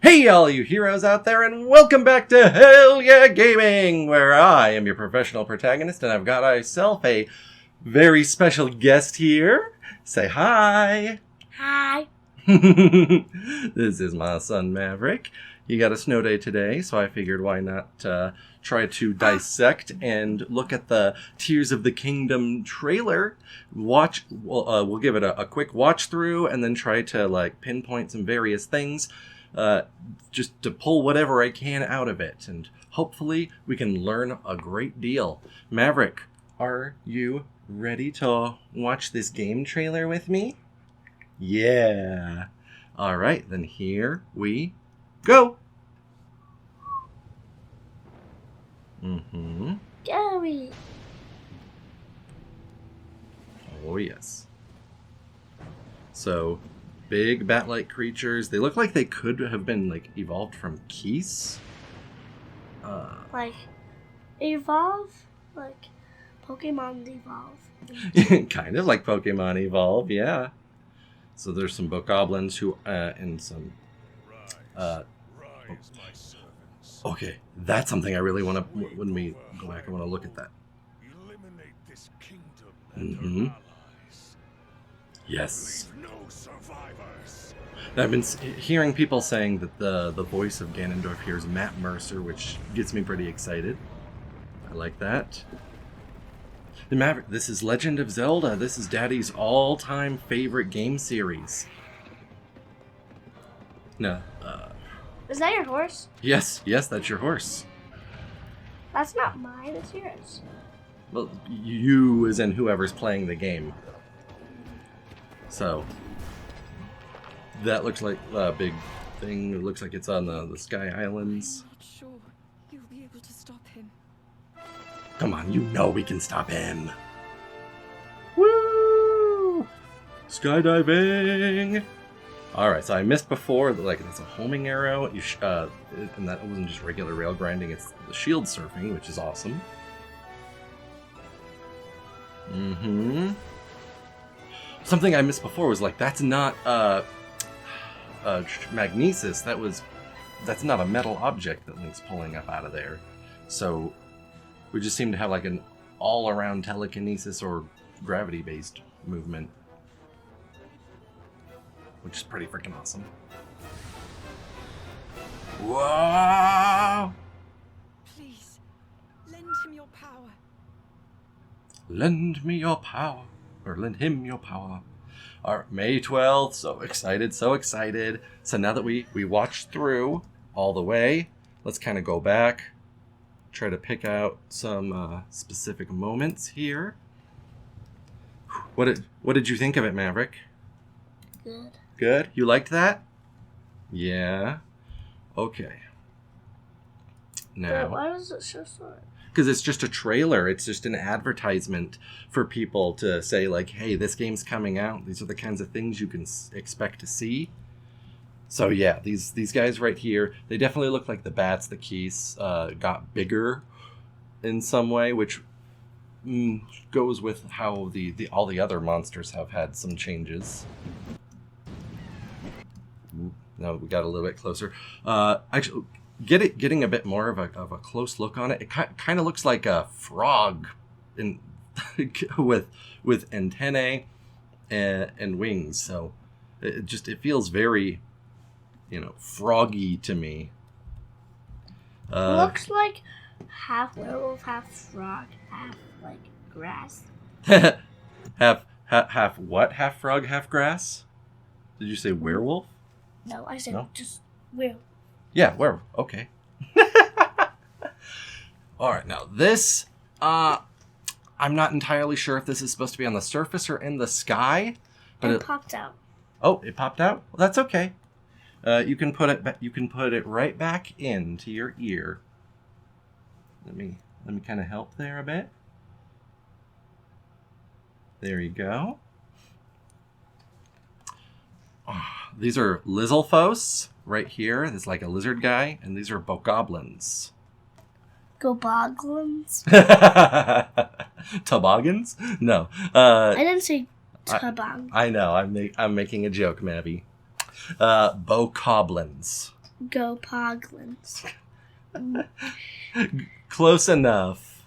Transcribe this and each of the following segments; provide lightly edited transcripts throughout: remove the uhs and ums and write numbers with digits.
Hey all you heroes out there, and welcome back to Hell Yeah Gaming, where I am your professional protagonist, and I've got myself a very special guest here. Say hi. Hi. This is my son Maverick. You got a snow day today, so I figured why not try to dissect and look at the Tears of the Kingdom trailer. We'll give it a quick watch through, and then try to pinpoint some various things. Just to pull whatever I can out of it, and hopefully we can learn a great deal. Maverick, are you ready to watch this game trailer with me? Yeah. Alright, then here we go. Gary. Oh yes. So, big bat-like creatures. They look like they could have been evolved from geese. Evolve? Like Pokemon evolve. Kind of like Pokemon evolve, yeah. So there's some bokoblins who and some okay, that's something I really want to, when we go back, I want to look at that. Eliminate this kingdom and allies. Yes. Leave no survivors. I've been hearing people saying that the voice of Ganondorf here is Matt Mercer, which gets me pretty excited. I like that. The Maverick, this is Legend of Zelda. This is Daddy's all-time favorite game series. No, Is that your horse? yes, that's your horse. That's not mine, it's yours. Well, you as in whoever's playing the game. So, that looks like a big thing. It looks like it's on the Sky Islands. I'm not sure you'll be able to stop him. Come on, you know we can stop him. Woo! Skydiving! Alright, so I missed before, it's a homing arrow, and that wasn't just regular rail grinding, it's the shield surfing, which is awesome. Something I missed before was that's not magnesis, that's not a metal object that Link's pulling up out of there. So we just seem to have an all-around telekinesis or gravity-based movement, which is pretty freaking awesome. Whoa! Please, lend him your power. Lend me your power, or lend him your power. Alright, May 12th, so excited, so excited. So now that we watched through all the way, let's kind of go back, try to pick out some specific moments here. What did you think of it, Maverick? Good. Good? You liked that? Yeah. Okay. Now, But why does it show for it? because it's just a trailer. It's just an advertisement for people to say, hey, this game's coming out. These are the kinds of things you can expect to see. So yeah, these guys right here, they definitely look like the bats. The keys got bigger in some way, which goes with how all the other monsters have had some changes. Now we got a little bit closer. Actually, getting a bit more of a close look on it. It kind of looks like a frog, with antennae and wings. So it feels very, froggy to me. Looks like half werewolf, half frog, half grass. half what? Half frog, half grass? Did you say werewolf? No, I said No? just werewolf. Yeah, werewolf. Okay. All right, now this, I'm not entirely sure if this is supposed to be on the surface or in the sky, but It popped out. Oh, it popped out? Well, that's okay. You can put it right back into your ear. Let me kind of help there a bit. There you go. These are Lizalfos right here. There's a lizard guy, and these are bokoblins. Goboglins? Toboggans? No. I didn't say toboggan. I know. I'm making a joke, Mavi. Bokoblins. Go Poglins. Close enough.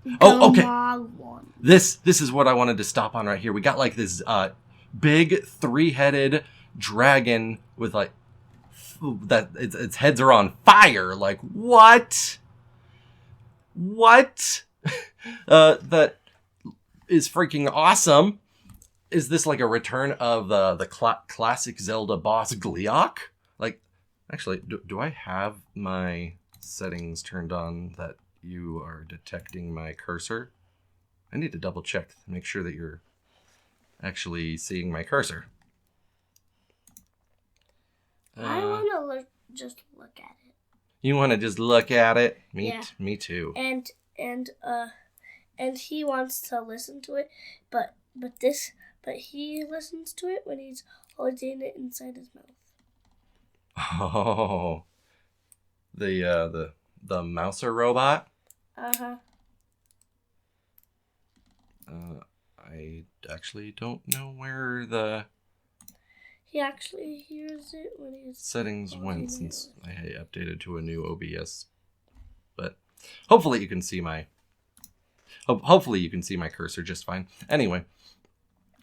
Go Oh, okay. Moglin. This is what I wanted to stop on right here. We got like this big 3-headed dragon with like that its heads are on fire. Like what? What? That is freaking awesome. Is this like a return of the classic Zelda boss Gleeok? Like, actually, do I have my settings turned on that you are detecting my cursor? I need to double check to make sure that you're actually seeing my cursor. I want to just look at it. You want to just look at it? Yeah. Me too. And he wants to listen to it, but he listens to it when he's holding it inside his mouth. Oh, the mouser robot. I actually don't know where the He actually hears it when he's settings went it. since I updated to a new OBS. But hopefully you can see my cursor just fine. Anyway,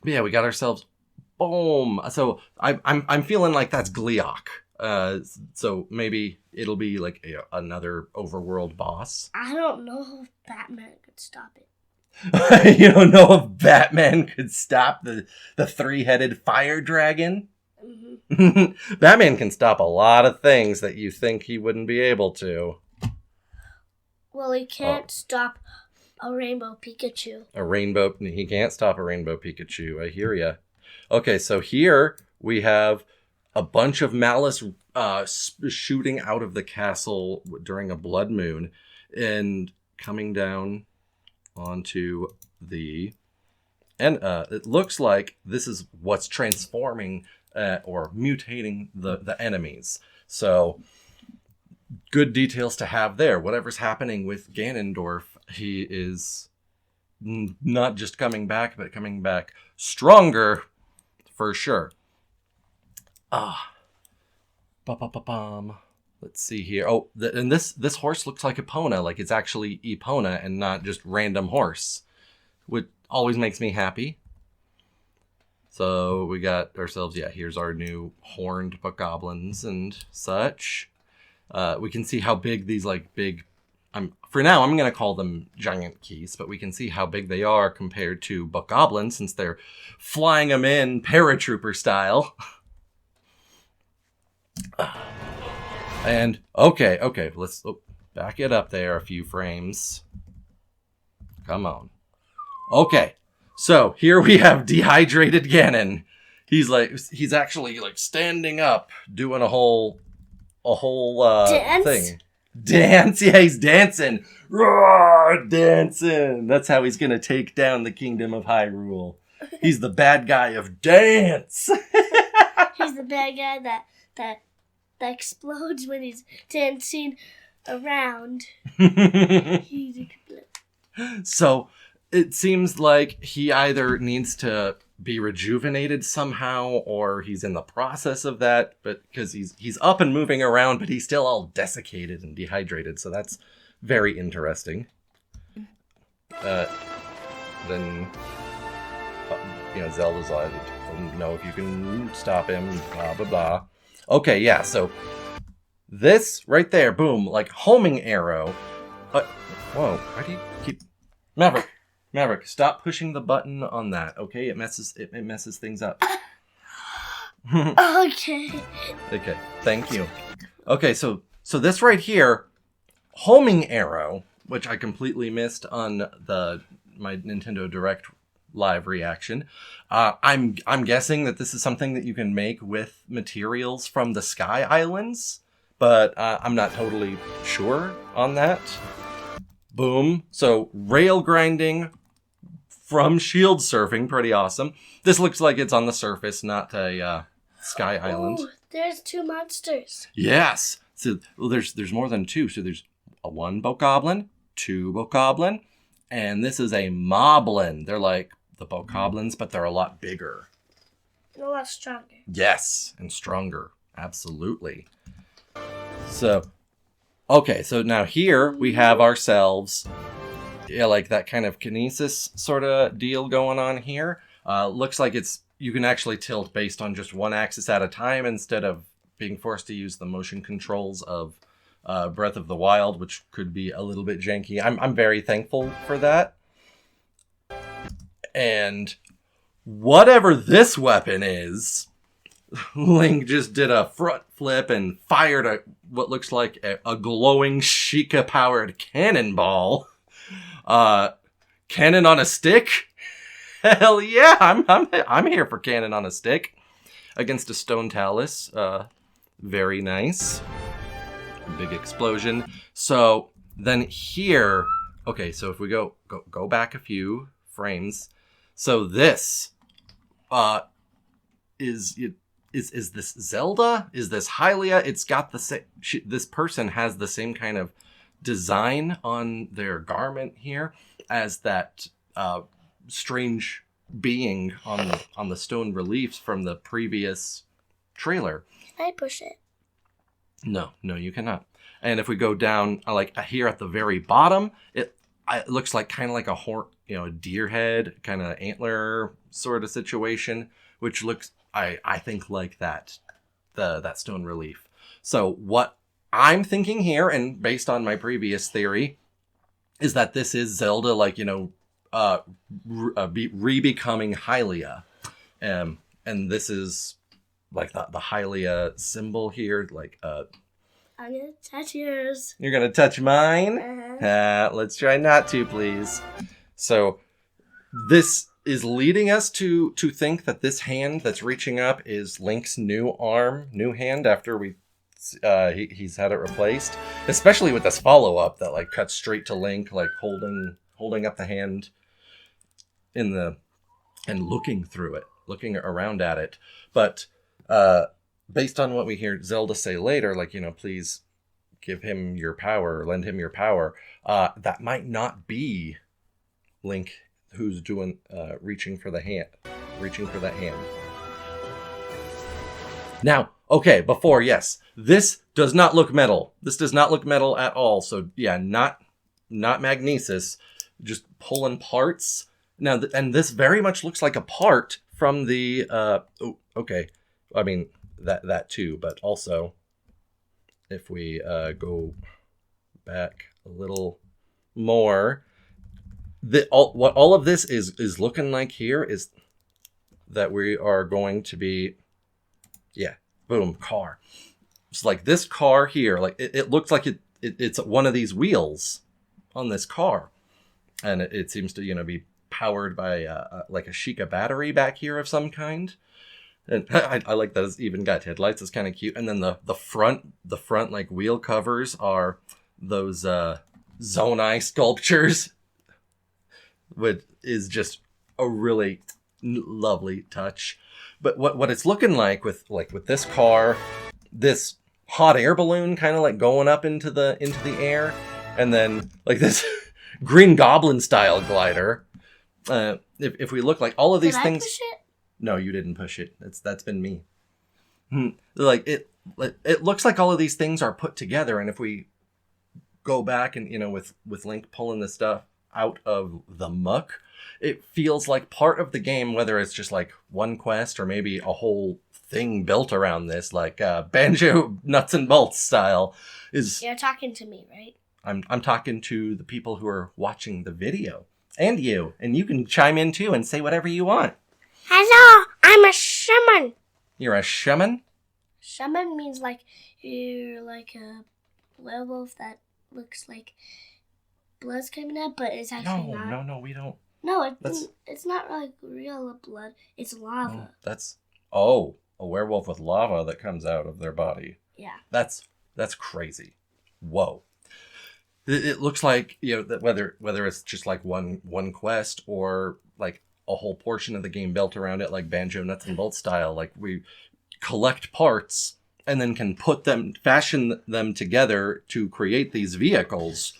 but yeah, we got ourselves boom. So I'm feeling like that's Gleeok. So maybe it'll be like another overworld boss. I don't know if Batman could stop it. You don't know if Batman could stop the 3-headed fire dragon? Mm-hmm. Batman can stop a lot of things that you think he wouldn't be able to. Well, he can't stop a rainbow Pikachu. He can't stop a rainbow Pikachu. I hear ya. Okay, so here we have a bunch of malice shooting out of the castle during a blood moon and coming down onto the... And it looks like this is what's transforming or mutating the enemies. So, good details to have there. Whatever's happening with Ganondorf, he is not just coming back, but coming back stronger for sure. Let's see here. Oh, and this horse looks like Epona, like it's actually Epona and not just random horse, which always makes me happy. So we got ourselves, here's our new horned bokoblins and such. We can see how big these for now, I'm going to call them giant keys, but we can see how big they are compared to bokoblins since they're flying them in paratrooper style. And okay, let's back it up there a few frames. Come on. Okay, so here we have dehydrated Ganon. He's actually like standing up, doing a whole Dance? thing. Dance, yeah, he's dancing. Roar, dancing. That's how he's gonna take down the Kingdom of Hyrule. He's the bad guy of dance. He's the bad guy that explodes when he's dancing around. He's explodes. So it seems like he either needs to be rejuvenated somehow or he's in the process of that, but because he's up and moving around, but he's still all desiccated and dehydrated, so that's very interesting. Then Zelda's like, I don't know if you can stop him, blah blah blah. Okay, yeah, so this right there, boom, like homing arrow. Whoa, why do you keep... Maverick, stop pushing the button on that, okay? It messes things up. Okay. Okay, thank you. Okay, so this right here, homing arrow, which I completely missed on my Nintendo Direct live reaction. I'm guessing that this is something that you can make with materials from the Sky Islands, but I'm not totally sure on that. Boom. So rail grinding from shield surfing, pretty awesome. This looks like it's on the surface, not a Sky Island. Oh, there's 2 monsters. Yes. So there's more than 2. So there's a 1 bokoblin, 2 bokoblin, and this is a moblin. They're like the bokoblins, but they're a lot bigger. And a lot stronger. Yes, and stronger. Absolutely. So, okay, so now here we have ourselves, like that kind of kinesis sort of deal going on here. Looks like you can actually tilt based on just one axis at a time instead of being forced to use the motion controls of Breath of the Wild, which could be a little bit janky. I'm very thankful for that. And whatever this weapon is, Link just did a front flip and fired what looks like a glowing Sheikah-powered cannonball. Cannon on a stick? Hell yeah, I'm here for cannon on a stick. Against a stone talus. Very nice. Big explosion. So then here, okay, so if we go back a few frames. So this is this Zelda? Is this Hylia? It's got the same. This person has the same kind of design on their garment here as that strange being on the stone reliefs from the previous trailer. Can I push it? No, you cannot. And if we go down, like here at the very bottom, it looks like kind of like a horn, a deer head, kind of antler sort of situation, which looks, I think, like that stone relief. So what I'm thinking here, and based on my previous theory, is that this is Zelda, like, re-becoming Hylia. And this is like the Hylia symbol here, like I'm gonna touch yours. You're gonna touch mine? Uh-huh. Let's try not to, please. So this is leading us to think that this hand that's reaching up is Link's new hand after he's had it replaced. Especially with this follow-up that like cuts straight to Link, like holding up the hand and looking through it, looking around at it. But based on what we hear Zelda say later, like, please give him your power, lend him your power, that might not be Link who's doing reaching for that hand. Now, okay, yes, this does not look metal. This does not look metal at all. So yeah, not magnesis, just pulling parts. Now, and this very much looks like a part from the okay. I mean, that too, but also if we go back a little more, what all of this is looking like here is that we are going to be, boom, car. It's like this car here, like it looks like it's one of these wheels on this car, and it seems to be powered by like a Sheikah battery back here of some kind. And I like that it's even got headlights. It's kind of cute. And then the front like wheel covers are those Zonai sculptures, which is just a really lovely touch. But what it's looking like with this car, this hot air balloon kind of like going up into the air, and then like this Green Goblin style glider. If we look like all of these things. Did I push it? No, you didn't push it. That's been me. Like it looks like all of these things are put together, and if we go back and with Link pulling the stuff out of the muck, it feels like part of the game, whether it's just like one quest or maybe a whole thing built around this, like Banjo Nuts and Bolts style. You're talking to me, right? I'm talking to the people who are watching the video, and you can chime in too and say whatever you want. Hello, I'm a shaman. You're a shaman? Shaman means like you're like a werewolf that looks like blood's coming out, but it's actually not. No, we don't. No, it's not like real blood. It's lava. A werewolf with lava that comes out of their body. Yeah. That's crazy. Whoa. It looks like, that whether it's just like one quest or like a whole portion of the game built around it, like Banjo Nuts and Bolts style, like we collect parts and then can fashion them together to create these vehicles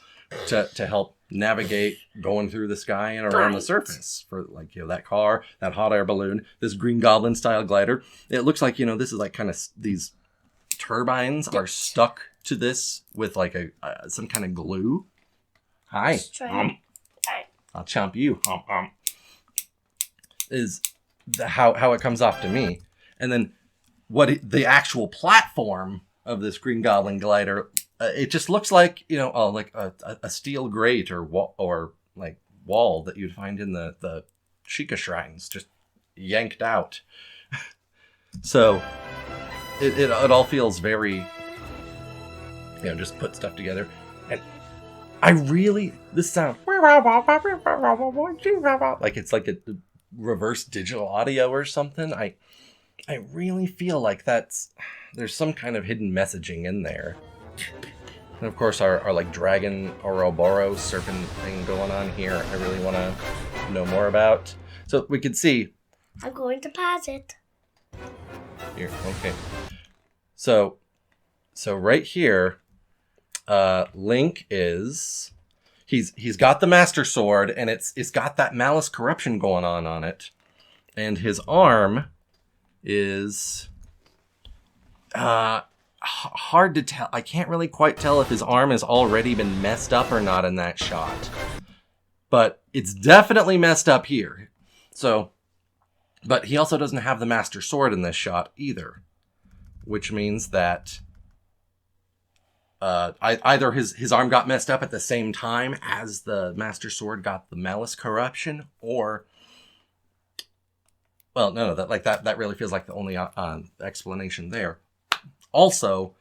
to help navigate going through the sky and around the surface for like, that car, that hot air balloon, this Green Goblin style glider. It looks like, this is like kind of these turbines are stuck to this with like some kind of glue. Hi. Let's try it. I'll chomp you. Is how it comes off to me. And then the actual platform of this Green Goblin glider, it just looks like, like a steel grate or wall that you'd find in the Sheikah shrines, just yanked out. So it all feels very, just put stuff together. And this sound, like it's like a reverse digital audio or something. I really feel like there's some kind of hidden messaging in there. And of course our like dragon Ouroboros serpent thing going on here, I really want to know more about. So we could see. I'm going to pause it. Here, okay. So right here, Link he's got the Master Sword, and it's got that Malice Corruption going on it, and his arm is hard to tell. I can't really quite tell if his arm has already been messed up or not in that shot, but it's definitely messed up here. So, but he also doesn't have the Master Sword in this shot either, which means that either his arm got messed up at the same time as the Master Sword got the Malice Corruption, or that really feels like the only explanation there. Also,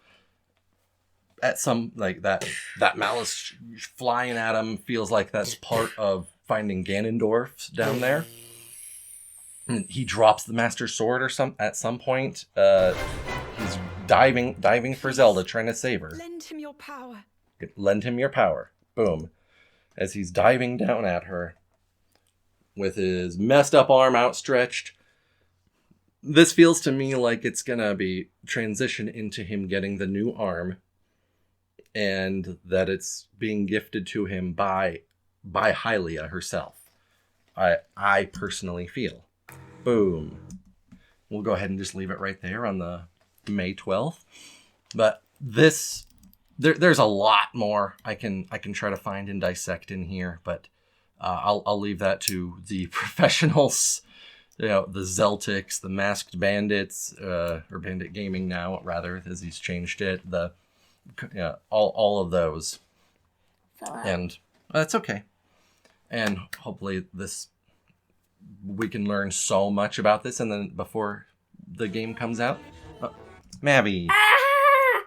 at some like that Malice flying at him feels like that's part of finding Ganondorf down there. And he drops the Master Sword at some point. He's diving for Zelda, trying to save her. Lend him your power. Lend him your power. Boom. As he's diving down at her with his messed up arm outstretched. This feels to me like it's gonna be transition into him getting the new arm, and that it's being gifted to him by Hylia herself. I personally feel. Boom. We'll go ahead and just leave it right there on the May 12th. But there's a lot more I can try to find and dissect in here, but I'll leave that to the professionals. The Zeltics, the Masked Bandits, or Bandit Gaming now, rather, as he's changed it. All of those. And that's okay. And hopefully we can learn so much about this, and then before the game comes out. Oh, Mabby,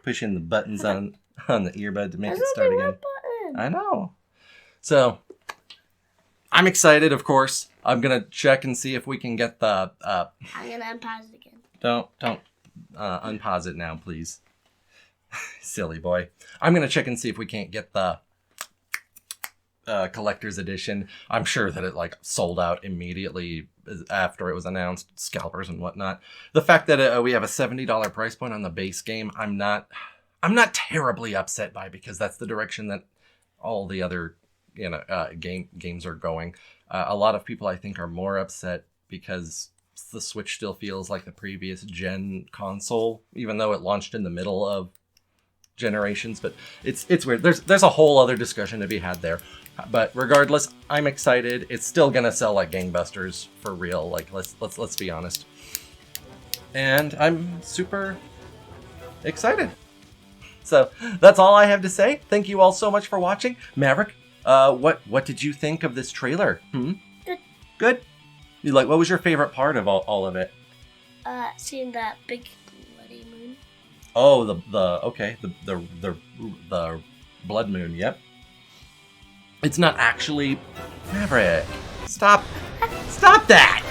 pushing the buttons on the earbud to make it start again. I know. So, I'm excited, of course. I'm gonna check and see if we can get the. I'm gonna unpause it again. Don't unpause it now, please. Silly boy. I'm gonna check and see if we can't get the collector's edition. I'm sure that it sold out immediately after it was announced, scalpers and whatnot. The fact that we have a $70 price point on the base game, I'm not terribly upset by, because that's the direction that all the other games are going. A lot of people, I think, are more upset because the Switch still feels like the previous gen console, even though it launched in the middle of generations. But it's weird. There's a whole other discussion to be had there. But regardless, I'm excited. It's still gonna sell like gangbusters for real. Like let's be honest. And I'm super excited. So that's all I have to say. Thank you all so much for watching. Maverick, what did you think of this trailer? Good. What was your favorite part of all of it? Seeing that big bloody moon. Oh, the blood moon. Yep. It's not actually Maverick. Stop that.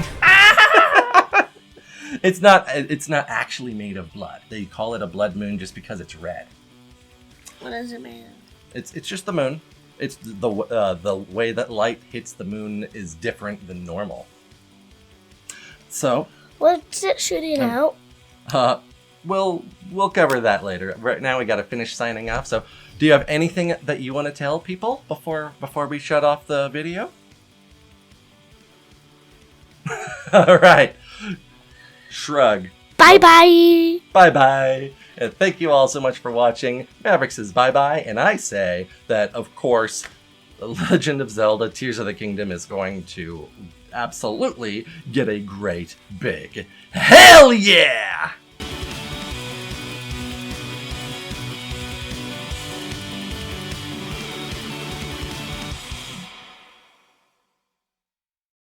It's not actually made of blood. They call it a blood moon just because it's red. What is it made of? It's just the moon. It's the way that light hits the moon is different than normal. So, what's it shooting out? We'll cover that later. Right now we got to finish signing off. So, do you have anything that you want to tell people before we shut off the video? All right. Shrug. Bye bye. Bye bye. And thank you all so much for watching. Maverick says bye-bye, and I say that, of course, The Legend of Zelda Tears of the Kingdom is going to absolutely get a great big hell yeah!